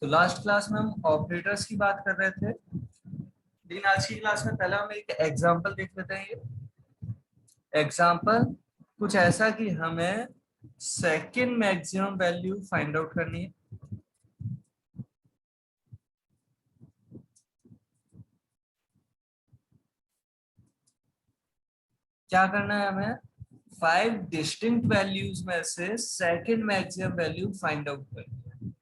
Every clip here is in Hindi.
तो लास्ट क्लास में हम ऑपरेटर्स की बात कर रहे थे, लेकिन आज की क्लास में पहले हम एक एग्जांपल देख लेते हैं। ये एग्जांपल कुछ ऐसा कि हमें second maximum value find out करनी है। क्या करना है हमें? 5 डिस्टिंक्ट वैल्यूज में से second maximum value find out करनी है।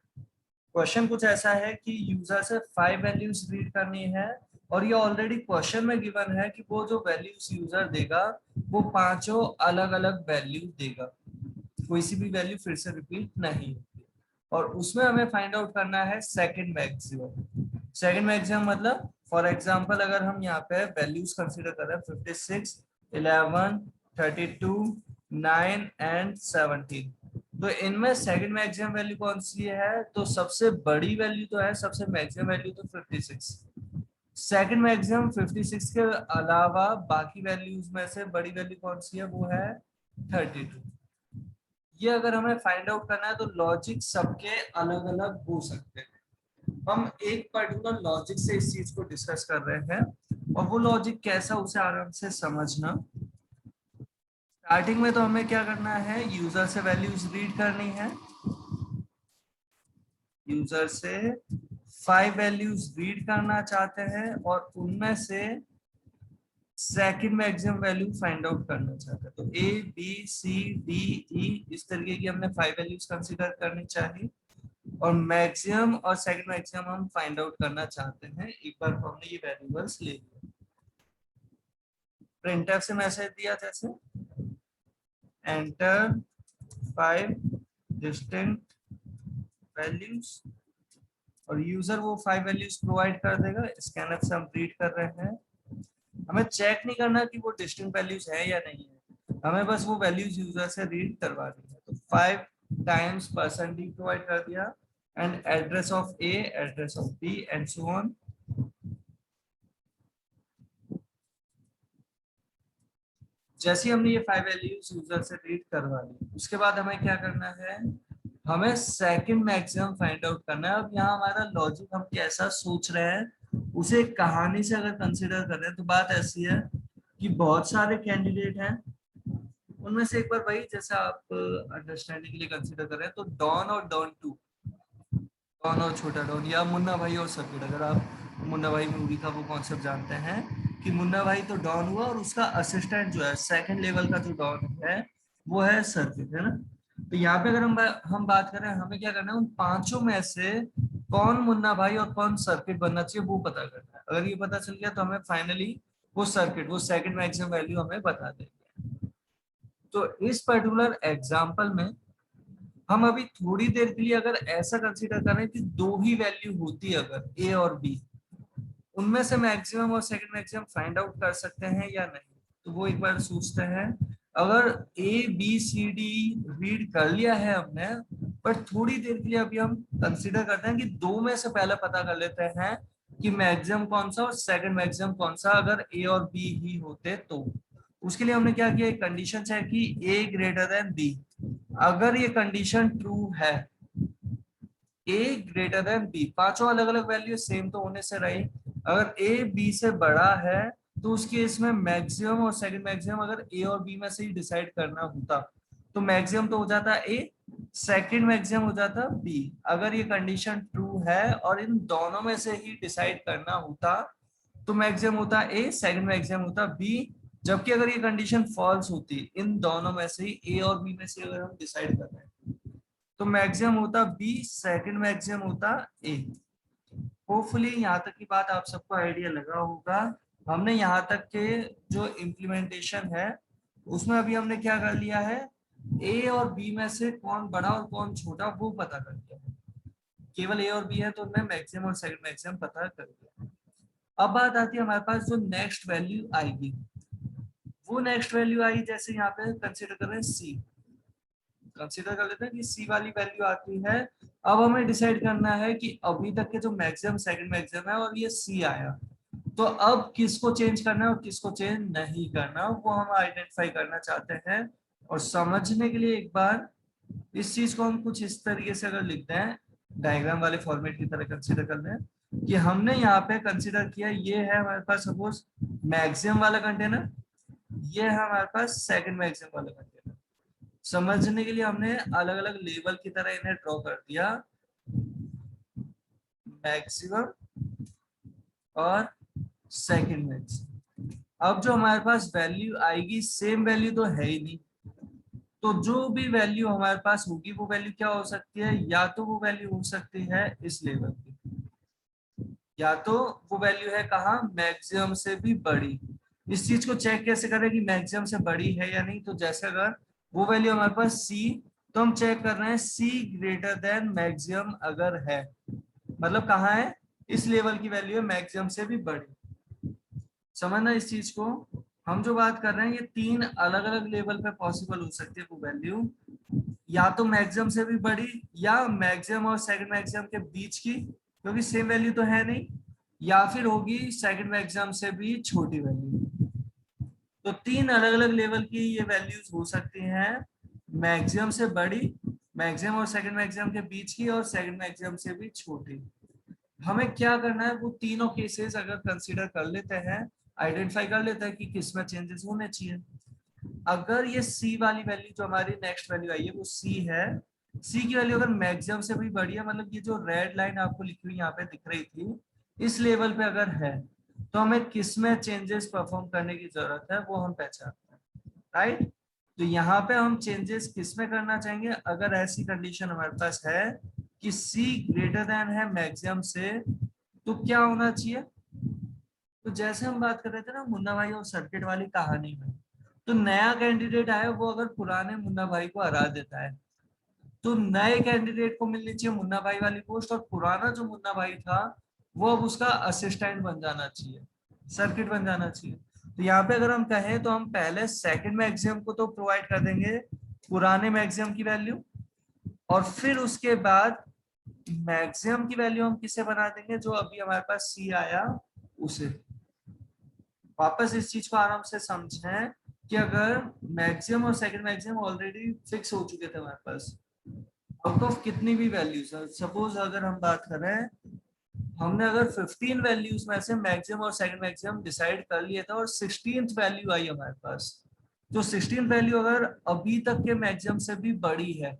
क्वेश्चन कुछ ऐसा है कि यूजर से 5 वैल्यूज रीड करनी है और ये ऑलरेडी क्वेश्चन में गिवन है कि वो जो वैल्यूज यूजर देगा वो पांचों अलग अलग वैल्यू देगा, कोई सी भी वैल्यू फिर से रिपीट नहीं होती। और उसमें हमें फाइंड आउट करना है सेकंड मैक्सिमम। सेकंड मैक्सिमम मतलब फॉर एग्जांपल अगर हम यहाँ पे वैल्यूज कंसीडर कर रहे हैं 56, 11, 32, 9 एंड 17, तो इनमें सेकंड मैक्सिमम वैल्यू कौन सी है? तो सबसे बड़ी वैल्यू तो है, सबसे मैक्सिमम वैल्यू तो 56। सेकंड मैक्सिमम 56 के अलावा बाकी वैल्यूज में से बड़ी वैल्यू कौन सी है? वो है 32। ये अगर हमें फाइंड आउट करना है तो लॉजिक सबके अलग अलग हो सकते हैं। हम एक पर्टिकुलर लॉजिक से इस चीज को डिस्कस कर रहे हैं और वो लॉजिक कैसा उसे आराम से समझना। स्टार्टिंग में तो हमें क्या करना है? यूजर से वैल्यूज रीड करनी है। यूजर से 5 वैल्यूज रीड करना चाहते हैं और उनमें से second maximum value find out करना चाहते हैं। तो ए बी सी डी ई इस तरीके की हमने 5 वैल्यूज कंसीडर करनी चाहिए और मैक्सिमम और सेकंड मैक्सिमम हम फाइंड आउट करना चाहते हैं। एक बार तो हमने ये वेरिएबल्स ले लिए। प्रिंटफ से मैसेज दिया जैसे एंटर 5 डिस्टिंक्ट वैल्यूज और यूजर वो 5 वैल्यूज प्रोवाइड कर देगा। स्कैनर से हम रीड कर रहे हैं। हमें चेक नहीं करना कि वो डिस्टिंक्ट वैल्यूज है या नहीं है, हमें बस वो वैल्यूज यूजर से रीड करवानी है। तो 5 टाइम्स परसेंट डी प्रोवाइड कर दिया and address of A, address of B and so on. जैसे हमने ये 5 वैल्यूज यूजर से रीड करवा ली, उसके बाद हमें क्या करना है? हमें सेकंड मैक्सिमम फाइंड आउट करना है। अब यहाँ हमारा लॉजिक हम कैसा सोच रहे हैं उसे एक कहानी से अगर कंसिडर कर रहे हैं तो बात ऐसी है कि बहुत सारे कैंडिडेट हैं, उनमें से एक बार वही जैसा आप अंडरस्टैंडिंग के लिए कंसिडर कर रहे हैं तो डॉन और डॉन टू, डॉन और छोटा डॉन, या मुन्ना भाई और सर्किट। अगर आप मुन्ना भाई मूवी का वो कॉन्सेप्ट जानते हैं कि मुन्ना भाई तो डॉन हुआ और उसका असिस्टेंट जो है सेकंड लेवल का जो डॉन है वो है सर्किट, है ना। तो यहाँ पे अगर हम बात करें हमें क्या करना है? उन पांचों में से कौन मुन्ना भाई और कौन सर्किट बनना चाहिए वो पता करना है। अगर ये पता चल गया तो हमें फाइनली वो सर्किट, वो सेकंड मैक्सिमम वैल्यू हमें बता देंगे। तो इस पर्टिकुलर एग्जाम्पल में हम अभी थोड़ी देर के लिए अगर ऐसा कंसीडर करें कि दो ही वैल्यू होती है, अगर ए और बी, उनमें से मैक्सिमम और सेकंड मैक्सिमम फाइंड आउट कर सकते हैं या नहीं, तो वो एक बार सोचते हैं। अगर A B C D read कर लिया है हमने, पर थोड़ी देर के लिए अभी हम कंसीडर करते हैं कि दो में से पहले पता कर लेते हैं कि मैक्सिमम कौन सा और सेकंड मैक्सिमम कौन सा, अगर ए और बी ही होते तो। उसके लिए हमने क्या किया? एक कंडीशन है कि ए ग्रेटर देन बी। अगर ये कंडीशन ट्रू है, ए ग्रेटर देन बी, पांचों अलग अलग वैल्यू सेम तो होने से रही, अगर ए बी से बड़ा है तो उस केस में मैक्सिमम और सेकंड मैक्सिमम अगर ए और बी में से ही डिसाइड करना होता तो मैक्सिमम तो हो जाता ए, सेकंड मैक्सिमम हो जाता बी। अगर ये कंडीशन ट्रू है और इन दोनों में से ही डिसाइड करना होता तो मैक्सिमम होता ए, सेकंड मैक्सिमम होता बी। जबकि अगर ये कंडीशन फॉल्स होती, इन दोनों में से ही ए और बी में से अगर हम डिसाइड कर रहे हैं तो मैक्सिमम होता बी, सेकंड मैक्सिमम होता ए। होपफुली यहाँ तक की बात आप सबको आइडिया लगा होगा। हमने यहाँ तक के जो इम्प्लीमेंटेशन है उसमें अभी हमने क्या कर लिया है? ए और बी में से कौन बड़ा और कौन छोटा वो पता कर लिया है। केवल ए और बी है तो उनमें मैक्सिमम और सेकंड मैक्सिमम पता कर लिया। अब बात आती है हमारे पास जो नेक्स्ट वैल्यू आएगी, वो नेक्स्ट वैल्यू आई जैसे यहाँ पे कंसिडर कर रहे हैं सी। कंसीडर कर लेते हैं कि सी वाली वैल्यू आती है। अब हमें डिसाइड करना है कि अभी तक के जो मैक्सिमम सेकंड मैक्सिमम है और ये सी आया, तो अब किसको चेंज करना है और किसको चेंज नहीं करना वो हम आइडेंटिफाई करना चाहते हैं। और समझने के लिए एक बार इस चीज को हम कुछ इस तरीके से अगर लिखते हैं, डायग्राम वाले फॉर्मेट की तरह कंसीडर कर लें कि हमने यहाँ पे कंसीडर किया, ये है हमारे पास सपोज मैक्सिमम वाला कंटेनर, ये है हमारे पास सेकंड मैक्सिमम वाला कंटेनर। समझने के लिए हमने अलग अलग लेवल की तरह इन्हें ड्रॉ कर दिया, मैक्सिमम और सेकंड मैक्सिमम। अब जो हमारे पास वैल्यू आएगी सेम वैल्यू तो है ही नहीं, तो जो भी वैल्यू हमारे पास होगी वो वैल्यू क्या हो सकती है, या तो वो वैल्यू हो सकती है इस लेवल की, या तो वो वैल्यू है कहाँ, मैक्सिमम से भी बड़ी। इस चीज को चेक कैसे करें कि मैक्सिमम से बड़ी है या नहीं, तो जैसे अगर वो वैल्यू हमारे पास सी, तो हम चेक कर रहे हैं सी ग्रेटर देन मैक्सिमम अगर है, मतलब कहाँ है, इस लेवल की वैल्यू है मैक्सिमम से भी बड़ी। समझना इस चीज को, हम जो बात कर रहे हैं ये तीन अलग अलग लेवल पे पॉसिबल हो सकती है वो वैल्यू, या तो मैक्सिमम से भी बड़ी, या मैक्सिमम और सेकंड मैक्सिमम के बीच की क्योंकि सेम वैल्यू तो है नहीं, या फिर होगी सेकंड मैक्सिमम से भी छोटी वैल्यू। तो तीन अलग अलग लेवल की ये वैल्यूज हो सकती हैं, मैक्सिमम से बड़ी, मैक्सिमम और सेकंड मैक्सिमम के बीच की, और सेकंड मैक्सिमम से भी छोटी। हमें क्या करना है, वो तीनों केसेस अगर कंसीडर कर लेते हैं, आइडेंटिफाई कर लेते हैं कि किस में चेंजेस होने चाहिए। अगर ये सी वाली वैल्यू जो हमारी नेक्स्ट वैल्यू आई है वो सी है, सी की वैल्यू अगर मैक्सिमम से भी बड़ी है, मतलब ये जो रेड लाइन आपको लिखी हुई यहाँ पे दिख रही थी इस लेवल पे अगर है, तो हमें किस में चेंजेस परफॉर्म करने की जरूरत है वो हम पहचानते हैं, राइट। तो यहाँ पे हम चेंजेस किस में करना चाहेंगे, अगर ऐसी कंडीशन हमारे पास है कि सी ग्रेटर देन है मैक्सिमम से, तो क्या होना चाहिए। तो जैसे हम बात कर रहे थे ना मुन्ना भाई और सर्किट वाली कहानी में, तो नया कैंडिडेट आया वो अगर पुराने मुन्ना भाई को हरा देता है, तो नए कैंडिडेट को मिलनी चाहिए मुन्ना भाई वाली पोस्ट, और पुराना जो मुन्ना भाई था वो अब उसका असिस्टेंट बन जाना चाहिए, सर्किट बन जाना चाहिए। तो यहाँ पे अगर हम कहें तो हम पहले सेकंड मैक्सिमम को तो प्रोवाइड कर देंगे पुराने मैक्सिमम की वैल्यू, और फिर उसके बाद मैक्सिमम की वैल्यू हम किसे बना देंगे, जो अभी हमारे पास सी आया उसे। वापस इस चीज को आराम से समझें कि अगर मैक्सिमम और सेकंड मैक्सिमम ऑलरेडी फिक्स हो चुके थे हमारे पास, आउट ऑफ कितनी भी वैल्यूज, सपोज अगर हम बात करें, हमने अगर 15 वैल्यूज में से मैक्सिमम और सेकंड मैक्सिमम डिसाइड कर लिए था और 16th वैल्यू आई हमारे पास, तो 16th वैल्यू अगर अभी तक के मैक्सिमम से भी बड़ी है,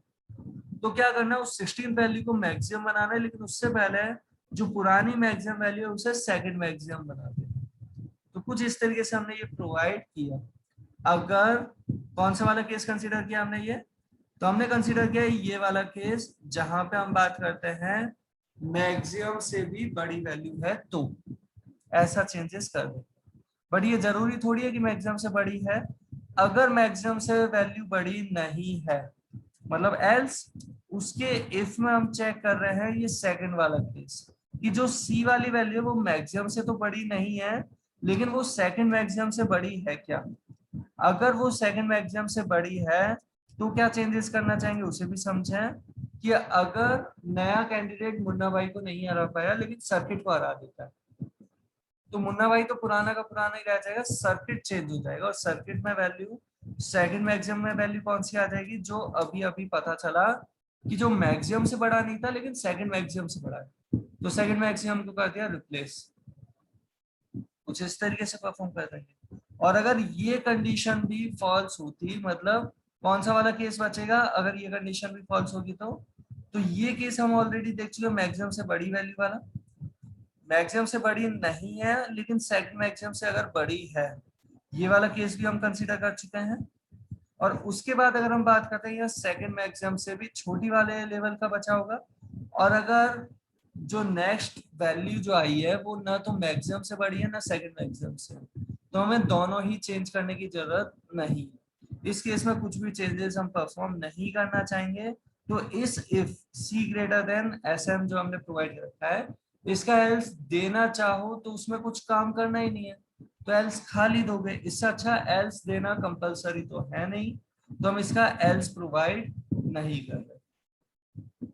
तो क्या करना है, उस 16th वैल्यू को मैक्सिमम बनाना है, लेकिन उससे पहले जो पुरानी मैक्सिमम वैल्यू है उसे सेकंड मैक्सिमम बना देना। तो कुछ इस तरीके से हमने ये प्रोवाइड किया। अगर कौन सा वाला केस कंसीडर किया हमने ये, तो हमने कंसीडर किया ये वाला केस जहां पे हम बात करते हैं मैक्सिमम से भी बड़ी वैल्यू है, तो ऐसा चेंजेस कर दे। बट ये जरूरी थोड़ी है कि मैक्सिमम से बड़ी है, अगर मैक्सिमम से वैल्यू बड़ी नहीं है, मतलब एल्स, उसके इफ में हम चेक कर रहे हैं ये सेकंड वाला केस, कि जो सी वाली वैल्यू है वो मैक्सिमम से तो बड़ी नहीं है, लेकिन वो सेकंड मैक्सिमम से बड़ी है क्या। अगर वो सेकंड मैक्सिमम से बड़ी है तो क्या चेंजेस करना चाहेंगे उसे भी समझें, कि अगर नया कैंडिडेट मुन्ना भाई को नहीं हरा पाया लेकिन सर्किट को हरा देता है, तो मुन्ना भाई तो पुराना का पुराना ही रह जाएगा, सर्किट चेंज हो जाएगा, और सर्किट में वैल्यू सेकंड मैक्सिमम में वैल्यू कौन सी आ जाएगी, जो अभी अभी पता चला कि जो मैक्सिमम से बड़ा नहीं था लेकिन सेकंड मैक्सिमम से बड़ा है, तो सेकंड मैक्सिमम को कर दिया रिप्लेस। कुछ इस तरीके से परफॉर्म कर देंगे। और अगर ये कंडीशन भी फॉल्स होती, मतलब कौन सा वाला केस बचेगा, अगर ये कंडीशन भी फॉल्स होगी तो ये केस हम ऑलरेडी देख चुके मैक्सिमम से बड़ी वैल्यू वाला, मैक्सिमम से बड़ी नहीं है लेकिन सेकंड मैक्सिमम से अगर बड़ी है, ये वाला केस भी हम कंसीडर कर चुके हैं। और उसके बाद अगर हम बात करते हैं सेकंड मैक्सिमम से भी छोटी वाले लेवल का बचा होगा, और अगर जो नेक्स्ट वैल्यू जो आई है वो ना तो मैक्सिमम से बड़ी है ना सेकंड मैक्सिमम से, तो हमें दोनों ही चेंज करने की जरूरत नहीं। इस केस में कुछ भी चेंजेस हम परफॉर्म नहीं करना चाहेंगे। तो इस if C greater than S M जो हमने प्रोवाइड रखा है, इसका एल्स देना चाहो तो उसमें कुछ काम करना ही नहीं है, तो एल्स खाली दोगे, इससे अच्छा एल्स देना कंपलसरी तो है नहीं, तो हम इसका एल्स प्रोवाइड नहीं कर रहे।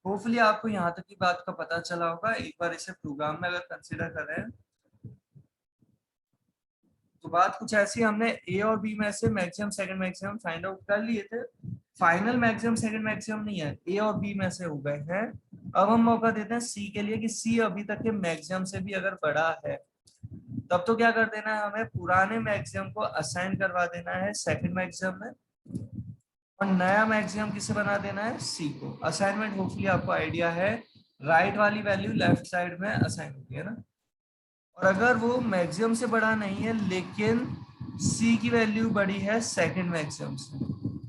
होपफुली आपको यहाँ तक की बात का पता चला होगा। एक बार इसे प्रोग्राम में अगर कंसीडर करें तो बात कुछ ऐसी, हमने ए और बी में से maximum second maximum find out कर लिए थे, फाइनल मैक्सिमम सेकंड मैक्सिमम नहीं है, ए और बी में से हो गए हैं, अब हम मौका देते हैं सी के लिए कि सी अभी तक के मैक्सिमम से भी अगर बड़ा है, तब तो क्या कर देना है, हमें पुराने मैक्सिमम को असाइन करवा देना है सेकंड मैक्सिमम में, और नया मैक्सिमम किसे बना देना है, सी को। असाइनमेंट होपफुली आपको आइडिया है, राइट वाली वैल्यू लेफ्ट साइड में असाइन होती है ना। और अगर वो मैक्सिमम से बड़ा नहीं है लेकिन सी की वैल्यू बड़ी है सेकंड मैक्सिमम से,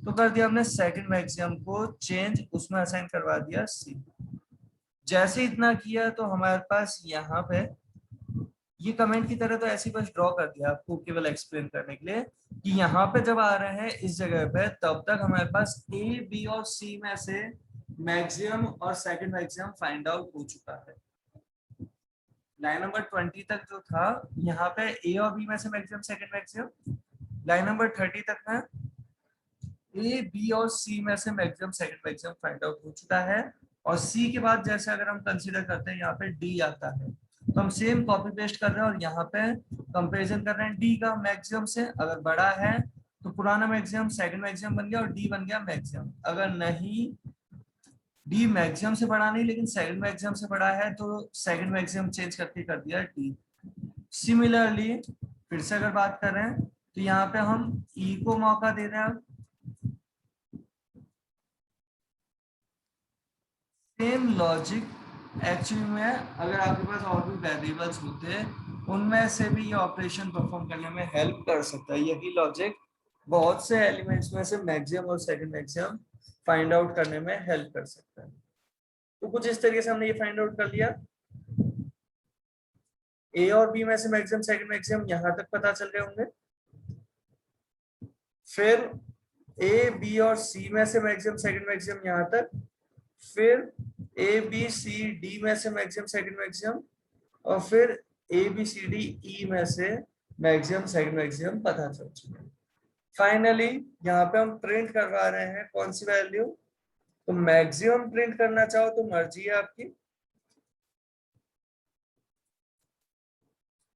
तो कर दिया हमने सेकंड मैक्सिमम को चेंज, उसमें असाइन करवा दिया सी। जैसे इतना किया तो हमारे पास यहाँ पे ये कमेंट की तरह तो ऐसे ही बस ड्रॉ कर दिया आपको केवल एक्सप्लेन करने के लिए कि यहाँ पे जब आ रहे हैं इस जगह पे, तब तक हमारे पास ए बी और सी में से मैक्सिमम और सेकंड मैक्सिमम फाइंड आउट हो चुका है। लाइन नंबर 20 तक जो था, यहाँ पे ए और बी में से maximum second maximum, line number 30 तक में ए बी और सी में से maximum second maximum find out हो चुका है। और सी के बाद जैसे अगर हम कंसीडर करते हैं यहाँ पे डी आता है, तो हम सेम कॉपी पेस्ट कर रहे हैं और यहाँ पे कंपैरिजन कर रहे हैं डी का मैक्सिमम से, अगर बड़ा है तो पुराना मैक्सिमम सेकंड मैक्सिमम बन गया और डी बन गया मैक्सिमम। अगर नहीं, डी मैक्सिमम से बड़ा नहीं लेकिन सेकंड मैक्सिमम से बड़ा है, तो सेकंड मैक्सिमम चेंज करके कर दिया डी। सिमिलरली फिर से अगर बात करें तो यहाँ पे हम ई को मौका दे रहे हैं। सेम लॉजिक एक्चुअली में अगर आपके पास और भी वेरिएबल्स होते, उनमें से भी ये ऑपरेशन परफॉर्म करने में हेल्प कर सकता है। यही लॉजिक बहुत से एलिमेंट्स में से मैक्सिमम और सेकंड मैक्सिमम फाइंड आउट करने में हेल्प कर सकता है। तो कुछ इस तरीके से हमने ये फाइंड आउट कर लिया। ए और बी में से मैक्सिमम सेकंड मैक्सिमम यहां तक पता चल रहे होंगे। फिर ए बी और सी में से मैक्सिमम सेकंड मैक्सिमम यहां तक। फिर ए बी सी डी में से मैक्सिमम सेकंड मैक्सिमम, और फिर ए बी सी डी ई में से मैक्सिमम सेकंड मैक्सिमम पता चल चुका है। फाइनली यहाँ पे हम प्रिंट करवा रहे हैं कौन सी वैल्यू, तो मैक्सिमम प्रिंट करना चाहो तो मर्जी है आपकी।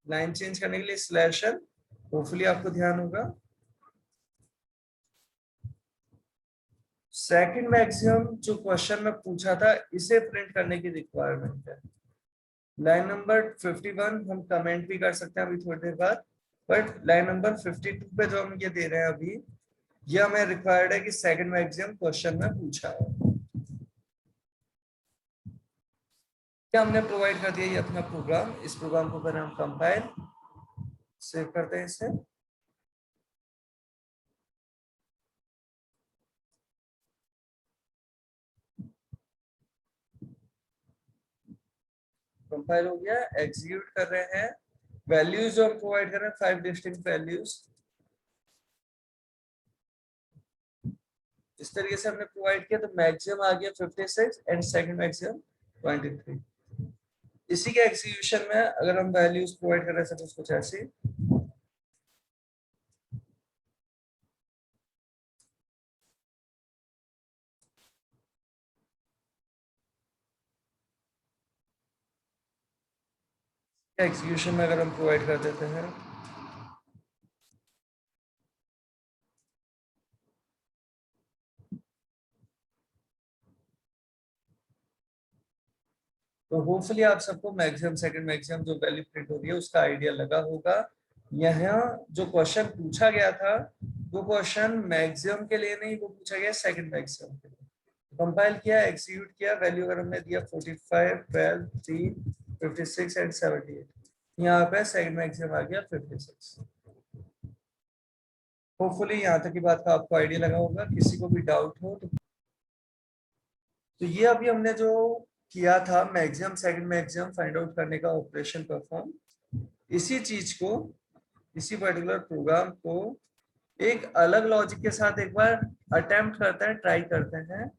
लाइन चेंज करने के लिए स्लैशन, होपफुली आपको ध्यान होगा। सेकंड मैक्सिमम जो क्वेश्चन में पूछा था, इसे प्रिंट करने की रिक्वायरमेंट है। लाइन नंबर 51 हम कमेंट भी कर सकते हैं अभी थोड़ी देर बाद, बट लाइन नंबर 52 पे जो हम ये दे रहे हैं अभी, ये हमें रिक्वायर्ड है कि सेकंड मैक्सिमम क्वेश्चन में पूछा है। क्या हमने प्रोवाइड कर दिया ये अपना प्रोग्राम। इस प्रोग्राम को करें हम कंपाइल, सेव करते हैं इसे। कंपाइल हो गया, एग्जीक्यूट कर रहे हैं। वैल्यूज जो हम प्रोवाइड कर रहे हैं 5 डिस्टिंक्ट वैल्यूज, इस तरीके से हमने प्रोवाइड किया। तो मैक्सिमम आ गया 56 एंड सेकंड मैक्सिमम 23। इसी के एग्जीक्यूशन में अगर हम वैल्यूज प्रोवाइड कर रहे हैं कुछ ऐसे, एग्जीक्यूशन में अगर हम प्रोवाइड कर देते हैं तो होपफुली आप सबको मैक्सिमम सेकंड मैक्सिमम जो वैल्यू प्रिंट हो रही है उसका आइडिया लगा होगा। यहाँ जो क्वेश्चन पूछा गया था वो क्वेश्चन मैक्सिमम के लिए नहीं, वो पूछा गया सेकंड मैक्सिमम के लिए। कंपाइल किया, एग्जीक्यूट किया, वैल्यू अगर हमने दिया 45, 12, 3, 56 एंड 78, यहाँ पे सेकंड मैक्सिमम आ गया 56। होपफुली यहाँ तक की बात का आपको आइडिया लगा होगा। किसी को भी डाउट हो तो ये अभी हमने जो किया था maximum second maximum find out करने का ऑपरेशन परफॉर्म, इसी चीज को, इसी पर्टिकुलर प्रोग्राम को एक अलग लॉजिक के साथ एक बार अटेम्प्ट करते हैं, ट्राई करते हैं।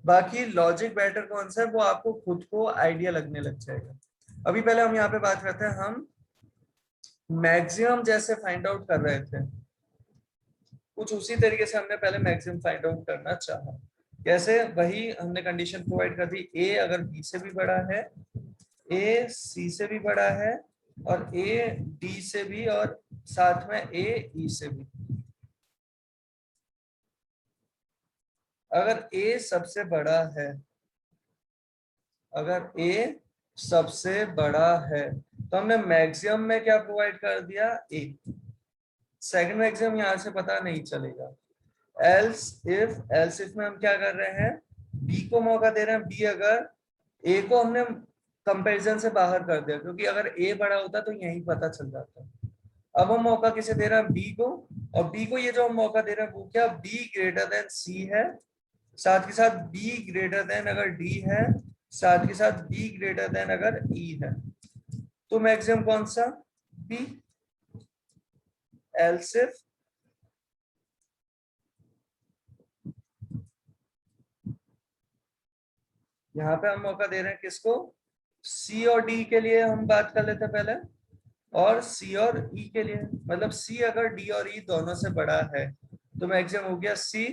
बाकी लॉजिक बेटर कौन सा है वो आपको खुद को आइडिया लगने लग जाएगा। अभी पहले हम यहाँ पे बात करते हैं, हम मैक्सिमम जैसे फाइंड आउट कर रहे थे, कुछ उसी तरीके से हमने पहले मैक्सिमम फाइंड आउट करना चाहा। कैसे, वही हमने कंडीशन प्रोवाइड कर दी, ए अगर बी से भी बड़ा है, ए सी से भी बड़ा है, और ए डी से भी, और साथ में ए ई से भी। अगर ए सबसे बड़ा है, अगर ए सबसे बड़ा है तो हमने मैक्सिमम में क्या प्रोवाइड कर दिया, ए। सेकंड मैक्सिमम यहां से पता नहीं चलेगा। एल्स इफ में हम क्या कर रहे हैं, बी को मौका दे रहे हैं। बी अगर ए को हमने कंपैरिजन से बाहर कर दिया, क्योंकि अगर ए बड़ा होता तो यही पता चल जाता। अब हम मौका किसे दे रहे हैं, बी को। और बी को ये जो हम मौका दे रहे हैं वो क्या, बी ग्रेटर देन सी है, साथ के साथ बी ग्रेटर देन अगर डी है, साथ के साथ बी ग्रेटर देन अगर ई है। तो मैक्सिमम कौन सा, बी। एल्स इफ यहाँ पे हम मौका दे रहे हैं किसको, सी और डी के लिए हम बात कर लेते हैं पहले, और सी और ई के लिए। मतलब सी अगर डी और ई दोनों से बड़ा है तो मैक्सिमम हो गया सी।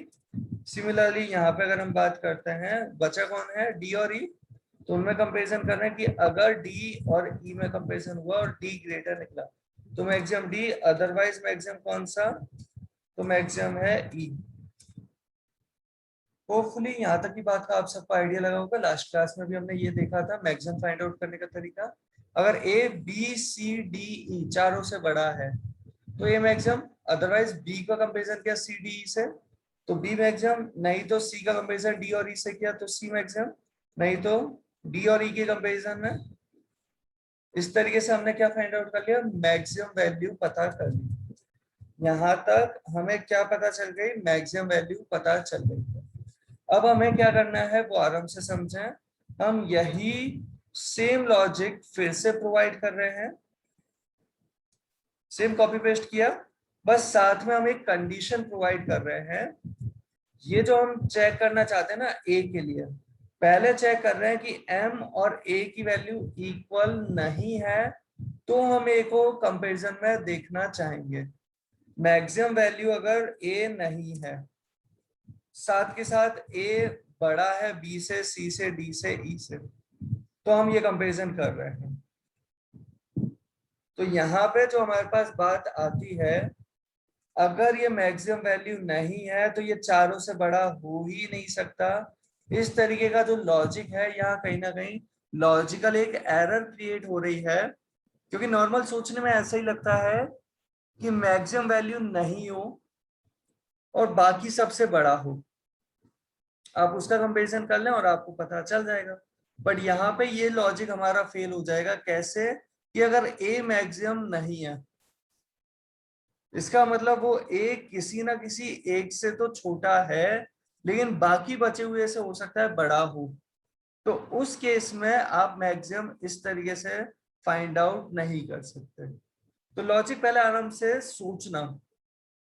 सिमिलरली यहाँ पे अगर हम बात करते हैं, बचा कौन है, डी और ई। तो उनमें कंपैरिजन कर रहे हैं कि अगर डी और ई में कंपैरिजन हुआ और डी ग्रेटर निकला तो मैक्सिमम डी, अदरवाइज मैक्सिमम कौन सा, तो मैक्सिमम है ई। होपफुली यहाँ तक की बात का आप सबको आइडिया लगा होगा। लास्ट क्लास में भी हमने ये देखा था मैक्सिमम फाइंड आउट करने का तरीका। अगर A B C D E चारों से बड़ा है तो ए मैक्सिमम, अदरवाइज बी का कंपैरिजन किया सी डी ई से तो बी मैक्सिमम, नहीं तो सी का कंपैरिजन डी और ई से किया तो सी मैक्सिमम, नहीं तो डी और ई के कंपैरिजन में। इस तरीके से हमने क्या फाइंड आउट कर लिया, मैक्सिमम वैल्यू पता कर ली। यहाँ तक हमें क्या पता चल गई, मैक्सिमम वैल्यू पता चल गई। अब हमें क्या करना है वो आराम से समझें। हम यही सेम लॉजिक फिर से प्रोवाइड कर रहे हैं, सेम कॉपी पेस्ट किया, बस साथ में हम एक कंडीशन प्रोवाइड कर रहे हैं। ये जो हम चेक करना चाहते हैं ना ए के लिए, पहले चेक कर रहे हैं कि एम और ए की वैल्यू इक्वल नहीं है तो हम ए को कंपैरिजन में देखना चाहेंगे। मैक्सिमम वैल्यू अगर ए नहीं है, साथ के साथ ए बड़ा है बी से, सी से, डी से, ई से, तो हम ये कंपैरिजन कर रहे हैं। तो यहाँ पे जो हमारे पास बात आती है, अगर ये मैक्सिमम वैल्यू नहीं है तो ये चारों से बड़ा हो ही नहीं सकता। इस तरीके का जो लॉजिक है, यहाँ कहीं ना कहीं लॉजिकल एक एरर क्रिएट हो रही है, क्योंकि नॉर्मल सोचने में ऐसा ही लगता है कि मैक्सिमम वैल्यू नहीं हो और बाकी सबसे बड़ा हो, आप उसका कंपैरिजन कर लें और आपको पता चल जाएगा। बट यहाँ पे ये लॉजिक हमारा फेल हो जाएगा। कैसे, कि अगर ए मैक्सिमम नहीं है, इसका मतलब वो ए किसी ना किसी एक से तो छोटा है, लेकिन बाकी बचे हुए से हो सकता है बड़ा हो। तो उस केस में आप मैक्सिमम इस तरीके से फाइंड आउट नहीं कर सकते। तो लॉजिक पहले आराम से सोचना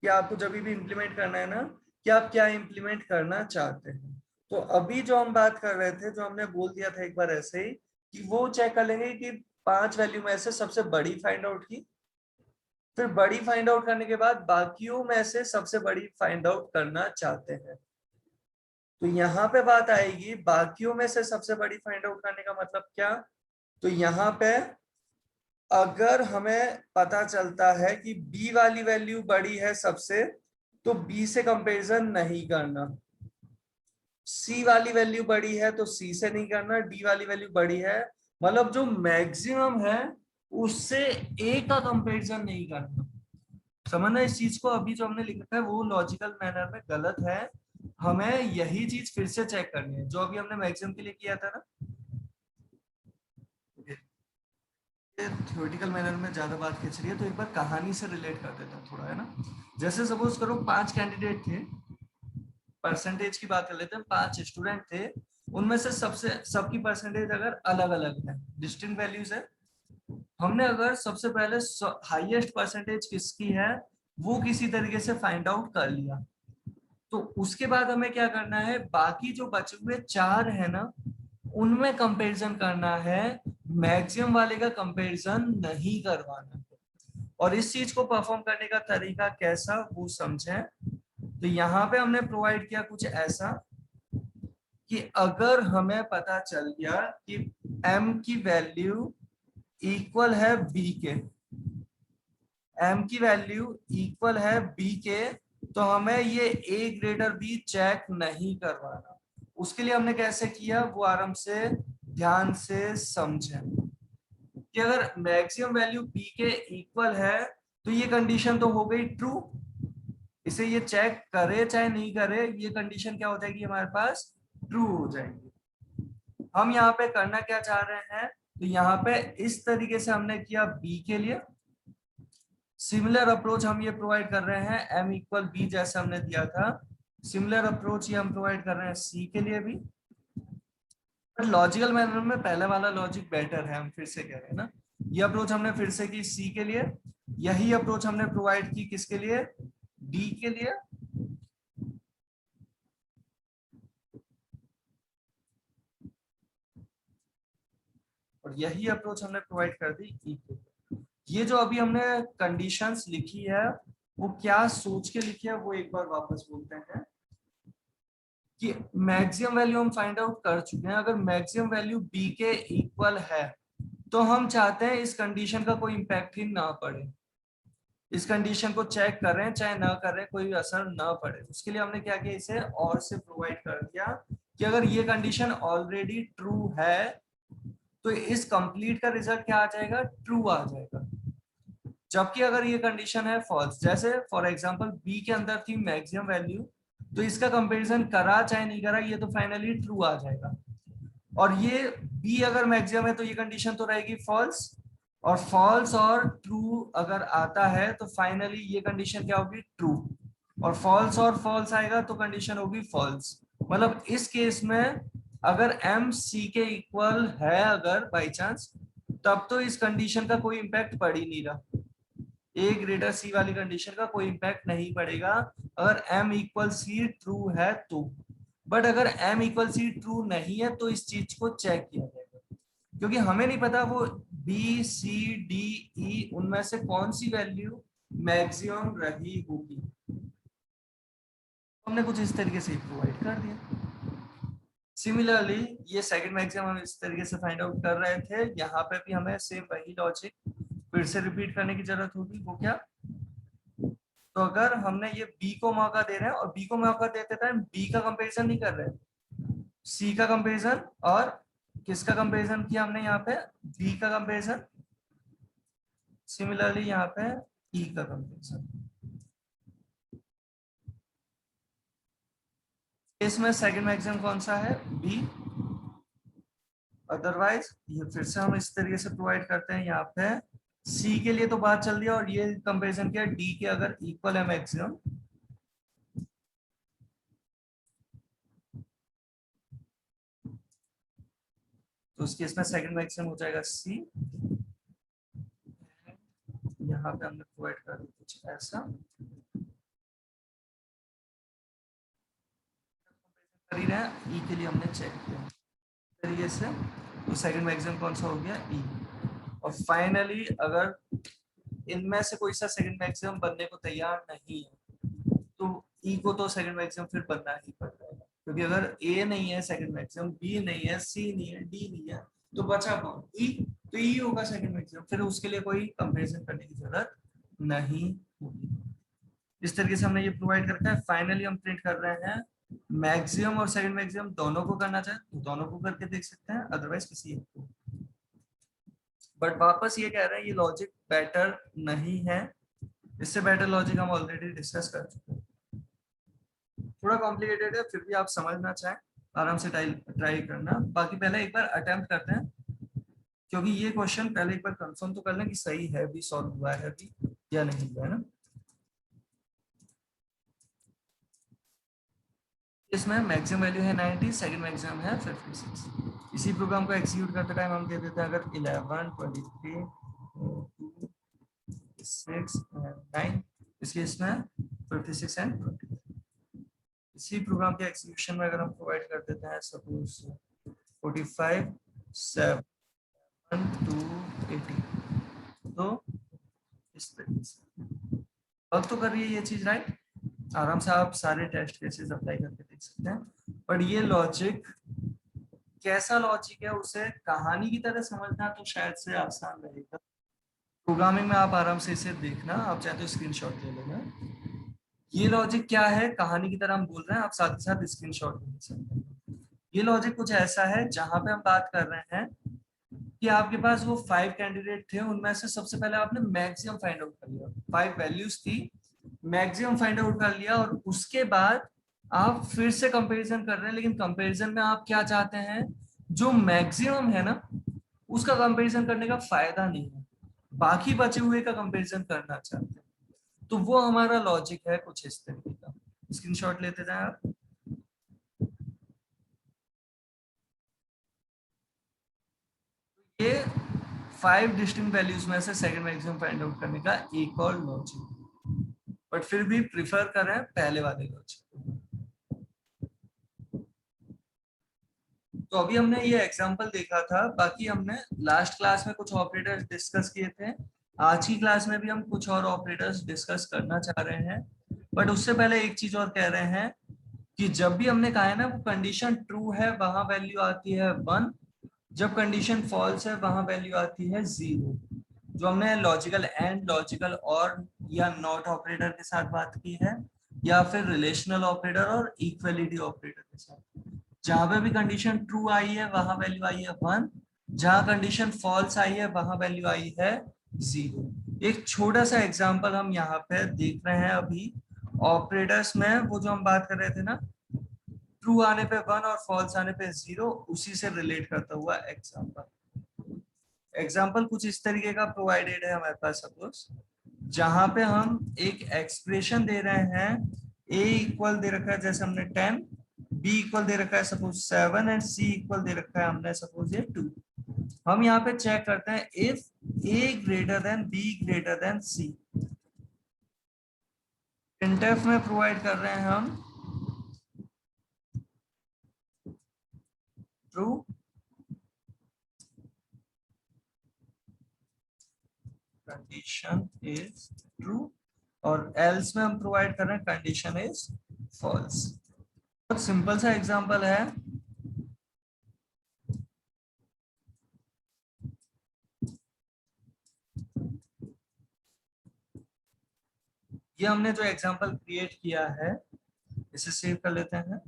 कि आपको जब भी इंप्लीमेंट करना है ना, कि आप क्या इंप्लीमेंट करना चाहते हैं। तो अभी जो हम बात कर रहे थे, जो हमने बोल दिया था एक बार ऐसे ही, कि वो चेक कर लेंगे कि 5 वैल्यू में से सबसे बड़ी फाइंड आउट की, फिर बड़ी फाइंड आउट करने के बाद बाकियों में से सबसे बड़ी फाइंड आउट करना चाहते हैं। तो यहाँ पे बात आएगी, बाकियों में से सबसे बड़ी फाइंड आउट करने का मतलब क्या। तो यहाँ पे अगर हमें पता चलता है कि बी वाली वैल्यू बड़ी है सबसे, तो बी से कंपैरिजन नहीं करना। सी वाली वैल्यू बड़ी है तो सी से नहीं करना। डी वाली वैल्यू बड़ी है, मतलब जो मैक्सिमम है उससे ए का कंपैरिजन नहीं करना। समझना इस चीज को। अभी जो हमने लिखा है वो लॉजिकल मैनर में गलत है। हमें यही चीज फिर से चेक करनी है जो अभी हमने मैक्सिमम के लिए किया था ना। थ्योरेटिकल मैनर में ज्यादा बात खींच रही है, तो एक बार कहानी से रिलेट कर देता हूँ थोड़ा, है ना। जैसे सपोज करो 5 कैंडिडेट थे, परसेंटेज की बात कर लेते हैं। 5 स्टूडेंट थे, उनमें से सबकी परसेंटेज अगर अलग अलग है, डिस्टिंक्ट वैल्यूज है। हमने अगर सबसे पहले हाईएस्ट परसेंटेज किसकी है वो किसी तरीके से फाइंड आउट कर लिया, तो उसके बाद हमें क्या करना है, बाकी जो बचे हुए 4 है ना, उनमें कंपैरिजन करना है। मैक्सिमम वाले का कंपैरिजन नहीं करवाना है। और इस चीज को परफॉर्म करने का तरीका कैसा वो समझें। तो यहाँ पे हमने प्रोवाइड किया कुछ ऐसा कि अगर हमें पता चल गया कि m की वैल्यू इक्वल है b के, m की वैल्यू इक्वल है b के, तो हमें ये a ग्रेटर b चेक नहीं करवाना। उसके लिए हमने कैसे किया वो आराम से ध्यान से समझें कि अगर मैक्सिमम वैल्यू बी के इक्वल है तो ये कंडीशन तो हो गई ट्रू, इसे ये चेक करे चाहे नहीं करे ये कंडीशन क्या हो जाएगी हमारे पास, ट्रू हो जाएगी। हम यहाँ पे करना क्या चाह रहे हैं, तो यहाँ पे इस तरीके से हमने किया बी के लिए, सिमिलर अप्रोच हम ये प्रोवाइड कर रहे हैं m इक्वल बी जैसे हमने दिया था, सिमिलर अप्रोच ये हम प्रोवाइड कर रहे हैं सी के लिए भी। बट लॉजिकल मैनर में पहले वाला लॉजिक बेटर है, हम फिर से कह रहे हैं ना, ये अप्रोच हमने फिर से की सी के लिए, यही अप्रोच हमने प्रोवाइड की किसके लिए, डी के लिए, और यही अप्रोच हमने प्रोवाइड कर दी ई के लिए। ये जो अभी हमने कंडीशंस लिखी है वो क्या सोच के लिखी है वो एक बार वापस बोलते हैं कि मैक्सिमम वैल्यू हम फाइंड आउट कर चुके हैं, अगर मैक्सिमम वैल्यू बी के इक्वल है तो हम चाहते हैं इस कंडीशन का कोई इम्पैक्ट ही ना पड़े, इस कंडीशन को चेक कर रहे हैं चाहे ना कर रहे हैं कोई असर ना पड़े। उसके लिए हमने क्या किया, इसे और से प्रोवाइड कर दिया कि अगर ये कंडीशन ऑलरेडी ट्रू है तो इस कंप्लीट का रिजल्ट क्या आ जाएगा, ट्रू आ जाएगा। जबकि अगर ये कंडीशन है फॉल्स, जैसे फॉर एग्जांपल बी के अंदर थी मैक्सिमम वैल्यू, तो इसका कंपैरिजन करा चाहे नहीं करा ये तो फाइनली ट्रू आ जाएगा। और ये बी अगर मैक्सिमम है तो ये कंडीशन तो रहेगी फॉल्स, और फॉल्स और ट्रू अगर आता है तो फाइनली ये कंडीशन क्या होगी, ट्रू, और फॉल्स आएगा तो कंडीशन होगी फॉल्स। मतलब इस केस में अगर m c के इक्वल है अगर बाई चांस, तब तो इस कंडीशन का कोई इम्पैक्ट पड़ ही नहीं रहा, ए ग्रेटर सी वाली कंडीशन का कोई इम्पैक्ट नहीं पड़ेगा अगर m इक्वल सी ट्रू है तो। बट अगर m इक्वल सी ट्रू नहीं है तो इस चीज को चेक किया जाएगा, क्योंकि हमें नहीं पता वो बी सी डी ई उनमें से कौन सी वैल्यू मैक्सिमम रही होगी। हमने कुछ इस तरीके से प्रोवाइड कर दिया। सिमिलरली ये सेकंड मैक्सिमम हम इस तरीके से फाइंड आउट कर रहे थे, यहाँ पे भी हमें सेम वही लॉजिक फिर से रिपीट करने की जरूरत होगी। वो क्या, तो अगर हमने ये बी को मौका दे रहे हैं और बी को मौका देते टाइम बी का कंपैरिजन नहीं कर रहे, सी का कंपैरिजन, और किसका कंपैरिजन किया हमने यहाँ पे, बी का कंपैरिजन, सिमिलरली यहाँ पे ई का कंपैरिजन। इसमें सेकंड मैक्सिमम कौन सा है, बी। अदरवाइज ये फिर से हम इस तरीके से प्रोवाइड करते हैं, यहाँ पे सी के लिए तो बात चल रही है और ये कंपैरिजन किया डी के अगर इक्वल है मैक्सिमम, तो उस केस में सेकंड मैक्सिमम हो जाएगा सी। यहाँ पे हमने प्रोवाइड कर दिया कुछ ऐसा, कर ही रहे हैं, ई के लिए हमने चेक किया तरीके से, तो सेकंड मैक्सिमम कौन सा हो गया, ई। और फाइनली अगर इनमें से कोई सा सेकंड मैक्सिमम बनने को तैयार नहीं है तो ई को तो सेकंड मैक्सिमम फिर बनना ही पड़ जाएगा, क्योंकि अगर ए नहीं है सेकंड मैक्सिमम, बी नहीं है, सी नहीं है, डी नहीं है, तो बचा कौन, ई। तो ई होगा सेकंड मैक्सिमम, फिर उसके लिए कोई कंपैरिजन करने की जरूरत नहीं होगी। इस तरीके से हमने ये प्रोवाइड करके है। फाइनली हम प्रिंट कर रहे हैं मैक्सिमम और सेकंड मैक्सिमम दोनों को करना चाहे तो दोनों को करके देख सकते हैं, अदरवाइज किसी एक को। बट वापस ये कह रहे हैं ये लॉजिक बेटर नहीं है, इससे बेटर लॉजिक हम ऑलरेडी डिस्कस कर चुके हैं। थोड़ा कॉम्प्लिकेटेड है, फिर भी आप समझना चाहें आराम से ट्राई करना। बाकी पहले एक बार अटेम्प्ट करते हैं, क्योंकि ये क्वेश्चन पहले एक बार कंफर्म तो कर लें कि सही है भी, सॉल्व हुआ है भी या नहीं हुआ है ना। इसमें मैक्सिमम वैल्यू है 90, सेकंड मैक्सिमम है 56। इसी प्रोग्राम को एग्जीक्यूट करते टाइम हम दे देते हैं अगर 11 23 6 9, इसलिए इसमें 56 एंड 20। इसी प्रोग्राम के एग्जीक्यूशन में अगर हम प्रोवाइड कर देते हैं सपोज 45 7 2 80, तो इस तरीके से वर्क तो कर रही है ये चीज, राइट। आराम से आप सारे टेस्ट केसेस अप्लाई करके देख सकते हैं। पर ये लॉजिक कैसा लॉजिक है उसे कहानी की तरह समझना तो शायद से आसान रहेगा। प्रोग्रामिंग में आप आराम से इसे देखना, आप चाहे तो स्क्रीनशॉट ले लेना। ये लॉजिक क्या है कहानी की तरह हम बोल रहे हैं, आप साथ ही साथ स्क्रीनशॉट ले सकते हैं। ये लॉजिक कुछ ऐसा है जहां पे हम बात कर रहे हैं कि आपके पास वो 5 कैंडिडेट थे, उनमें से सबसे पहले आपने मैक्सिमम फाइंड आउट कर लिया, 5 वैल्यूज थी, मैक्सिमम फाइंड आउट कर लिया, और उसके बाद आप फिर से कंपैरिजन कर रहे हैं, लेकिन कंपैरिजन में आप क्या चाहते हैं, जो मैक्सिमम है ना उसका कंपैरिजन करने का फायदा नहीं है, बाकी बचे हुए का कंपैरिजन करना चाहते हैं। तो वो हमारा लॉजिक है कुछ इस तरीके का। स्क्रीनशॉट लेते जाए आप। ये 5 डिस्टिंक्ट वैल्यूज में से सेकंड मैक्सिमम फाइंड आउट करने का एक और लॉजिक, बट फिर भी प्रिफर करें पहले वाले लॉजिक। तो अभी हमने ये एग्जांपल देखा था, बाकी हमने लास्ट क्लास में कुछ ऑपरेटर्स डिस्कस किए थे, आज की क्लास में भी हम कुछ और ऑपरेटर्स डिस्कस करना चाह रहे हैं। बट उससे पहले एक चीज और कह रहे हैं कि जब भी हमने कहा है ना वो कंडीशन ट्रू है वहां वैल्यू आती है 1, जब कंडीशन फॉल्स है वहां वैल्यू आती है 0। जो हमने लॉजिकल एंड, लॉजिकल और या नॉट ऑपरेटर के साथ बात की है, या फिर रिलेशनल ऑपरेटर और इक्वलिटी ऑपरेटर के साथ, जहां पे भी कंडीशन ट्रू आई है वहां वैल्यू आई है 1, जहां कंडीशन फॉल्स आई है वहां वैल्यू आई है 0। एक छोटा सा एग्जांपल हम यहाँ पे देख रहे हैं अभी ऑपरेटर्स में, वो जो हम बात कर रहे थे ना, ट्रू आने पे 1 और फॉल्स आने पे 0, उसी से रिलेट करता हुआ एग्जांपल। एग्जांपल कुछ इस तरीके का प्रोवाइडेड है हमारे पास, सपोज जहां पे हम एक एक्सप्रेशन दे रहे हैं, a इक्वल दे रखा है जैसे हमने 10, b इक्वल दे रखा है सपोज 7 एंड c इक्वल दे रखा है हमने सपोज ये 2। हम यहाँ पे चेक करते हैं if a greater than b greater than c। printf में प्रोवाइड कर रहे हैं हम ट्रू, कंडीशन इज ट्रू, और एल्स में हम प्रोवाइड कर रहे हैं कंडीशन इज फॉल्स। बहुत सिंपल सा एग्जांपल है। ये हमने जो एग्जांपल क्रिएट किया है इसे सेव कर लेते हैं।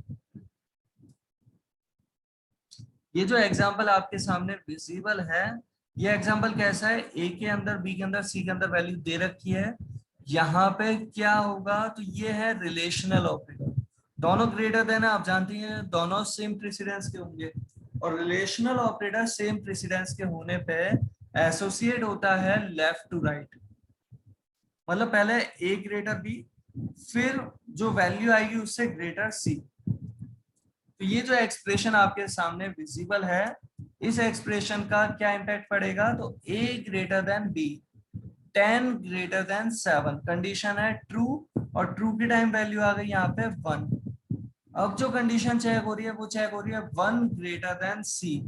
ये जो एग्जांपल आपके सामने विजिबल है, ये एग्जांपल कैसा है, ए के अंदर, बी के अंदर, सी के अंदर वैल्यू दे रखी है। यहाँ पे क्या होगा, तो ये है रिलेशनल ऑपरेटर, दोनों ग्रेटर देन है, आप जानती हैं दोनों सेम प्रेसिडेंस के होंगे, और रिलेशनल ऑपरेटर सेम प्रेसिडेंस के होने पे एसोसिएट होता है लेफ्ट टू राइट, मतलब पहले ए ग्रेटर बी, फिर जो वैल्यू आएगी उससे ग्रेटर सी। तो ये जो एक्सप्रेशन आपके सामने विजिबल है, इस एक्सप्रेशन का क्या इम्पैक्ट पड़ेगा, तो a greater than b, 10 greater than 7, condition है ट्रू, और ट्रू की टाइम वैल्यू आ गई यहाँ पे 1। अब जो कंडीशन चेक हो रही है वो चेक हो रही है 1 greater than c,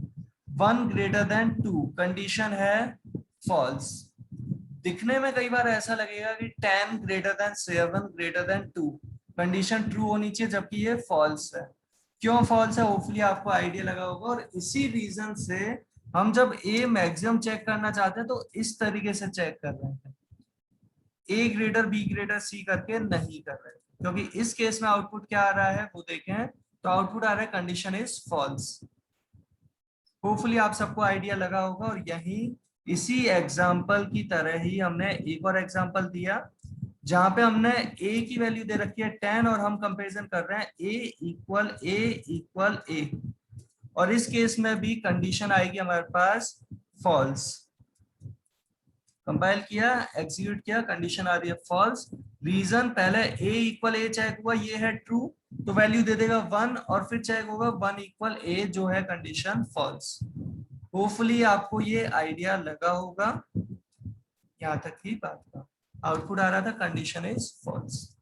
1 greater than 2, condition है फॉल्स। दिखने में कई बार ऐसा लगेगा कि 10 greater than 7 greater than 2, condition true होनी चाहिए, जबकि ये फॉल्स है। क्यों फॉल्स है, होपफुली आपको आइडिया लगा होगा, और इसी रीजन से हम जब ए मैक्सिमम चेक करना चाहते हैं तो इस तरीके से चेक कर रहे हैं, ए ग्रेटर बी ग्रेटर सी करके नहीं कर रहे, क्योंकि इस केस में आउटपुट क्या आ रहा है वो देखें, तो आउटपुट आ रहा है कंडीशन इज फॉल्स। होपफुली आप सबको आइडिया लगा होगा, और यही इसी एग्जाम्पल की तरह ही हमने एक और एग्जाम्पल दिया जहां पे हमने a की वैल्यू दे रखी है 10, और हम कंपैरिजन कर रहे हैं a इक्वल a, और इस केस में भी कंडीशन आएगी हमारे पास फॉल्स। कंपाइल किया, एग्जीक्यूट किया, कंडीशन आ रही है फॉल्स। रीजन, पहले a इक्वल a चेक हुआ, ये है ट्रू, तो वैल्यू दे देगा 1, और फिर चेक होगा 1 इक्वल a जो है कंडीशन फॉल्स। होपफुली आपको ये आइडिया लगा होगा यहाँ तक की बात का। आउटपुट आ रहा था कंडीशन इज फॉल्स।